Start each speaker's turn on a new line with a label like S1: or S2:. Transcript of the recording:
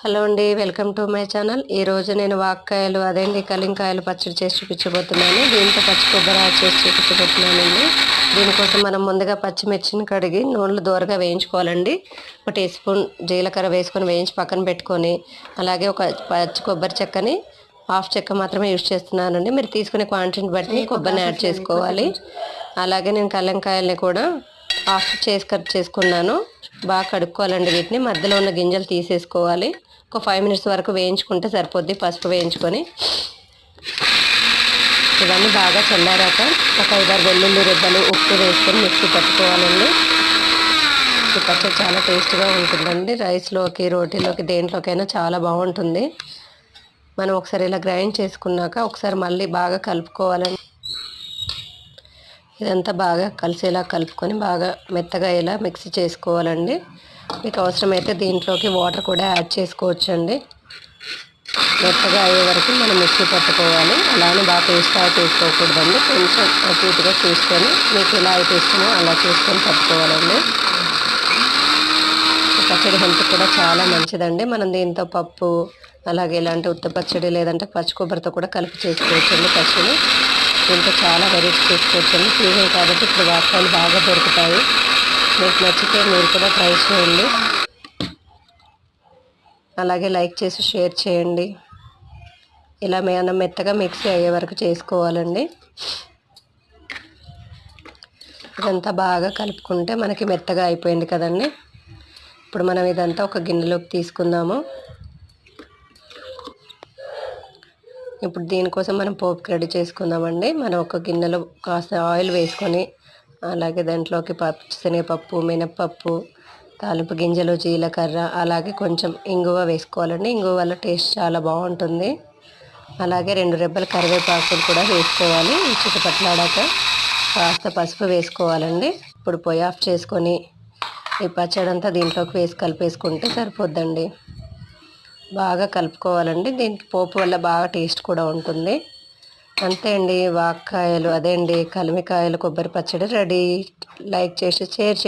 S1: Hello అండి, welcome to my channel. ఈరోజు నేను వాక్కాయలు అదేంటి కలింకాయలు పచ్చడి చేసి చూపించబోతున్నాను. దీంతో పచ్చి కొబ్బరి యాడ్ చేసి చూపించబోతున్నానండి. దీనికోసం మనం ముందుగా పచ్చిమిర్చిని కడిగి నూనెలో దూరగా వేయించుకోవాలండి. ఒక టీ స్పూన్ జీలకర్ర వేసుకొని వేయించి పక్కన పెట్టుకొని, అలాగే ఒక పచ్చి కొబ్బరి చెక్కని హాఫ్ చెక్క మాత్రమే యూజ్ చేస్తున్నానండి. మీరు తీసుకునే క్వాంటిటీని బట్టి కొబ్బరిని యాడ్ చేసుకోవాలి. అలాగే నేను కలింకాయల్ని కూడా హాఫ్ చేసి కట్ చేసుకున్నాను. బాగా కడుక్కోవాలండి. వీటిని మధ్యలో ఉన్న గింజలు తీసేసుకోవాలి. ఒక 5 మినిట్స్ వరకు వేయించుకుంటే సరిపోద్ది. పసుపు వేయించుకొని ఇవన్నీ బాగా చల్లారాక ఒక 5-6 వెల్లుల్లి రెబ్బలు ఉప్పు వేసుకొని మిక్సీ పట్టుకోవాలండి. ఈ పచ్చడి చాలా టేస్ట్గా ఉంటుందండి. రైస్లోకి, రోటీలోకి, దేంట్లోకైనా చాలా బాగుంటుంది. మనం ఒకసారి ఇలా గ్రైండ్ చేసుకున్నాక ఒకసారి మళ్ళీ బాగా కలుపుకోవాలండి. ఇదంతా బాగా కలిసేలా కలుపుకొని బాగా మెత్తగా ఇలా మిక్సీ చేసుకోవాలండి. మీకు అవసరమైతే దీంట్లోకి వాటర్ కూడా యాడ్ చేసుకోవచ్చండి. మెత్తగా అయ్యే వరకు మనం మిక్సీ పట్టుకోవాలి. అలానే బాగా పేస్ట్గా చేసుకోకూడదండి. కొంచెం అటు ఇటుగా చూసుకొని మీకు ఎలా అయితే ఇష్టమో అలా చేసుకొని పట్టుకోవాలండి. పచ్చడి హెల్త్ కూడా చాలా మంచిదండి. మనం దీంతో పప్పు, అలాగే ఇలాంటి ఉత్త పచ్చడి లేదంటే పచ్చి కొబ్బరితో కూడా కలిపి చేసుకోవచ్చండి. పచ్చడి దీంతో చాలా వెరైటీ చేసుకోవచ్చండి. సీజన్ కాబట్టి ఇప్పుడు వాక్కాయలు బాగా దొరుకుతాయి. మీకు నచ్చితే మీరు కూడా ట్రై చేయండి. అలాగే లైక్ చేసి షేర్ చేయండి. ఇలా మనం మెత్తగా మిక్సీ అయ్యే వరకు చేసుకోవాలండి. ఇదంతా బాగా కలుపుకుంటే మనకి మెత్తగా అయిపోయింది కదండి. ఇప్పుడు మనం ఇదంతా ఒక గిన్నెలోకి తీసుకుందాము. ఇప్పుడు దీనికోసం మనం పోపుకి రెడీ చేసుకుందామండి. మనం ఒక గిన్నెలో కాస్త ఆయిల్ వేసుకొని, అలాగే దాంట్లోకి శనగపప్పు, మినప్పప్పు, తాలింపు గింజలు, జీలకర్ర, అలాగే కొంచెం ఇంగువ వేసుకోవాలండి. ఇంగువ వల్ల టేస్ట్ చాలా బాగుంటుంది. అలాగే 2 రెబ్బల కరివేపాకులు కూడా వేసుకోవాలి. చిటపట్లాడాక కాస్త పసుపు వేసుకోవాలండి. ఇప్పుడు పొయ్యి ఆఫ్ చేసుకొని ఈ పచ్చడి అంతా దీంట్లోకి వేసి కలిపేసుకుంటే సరిపోద్దండి. బాగా కలుపుకోవాలండి. దీనికి పోపు వల్ల బాగా టేస్ట్ కూడా ఉంటుంది. అంతే అండి, వాక్కాయలు అదే అండి కలిమికాయలు కొబ్బరి పచ్చడి రెడీ. లైక్ చేసి షేర్ చేయండి.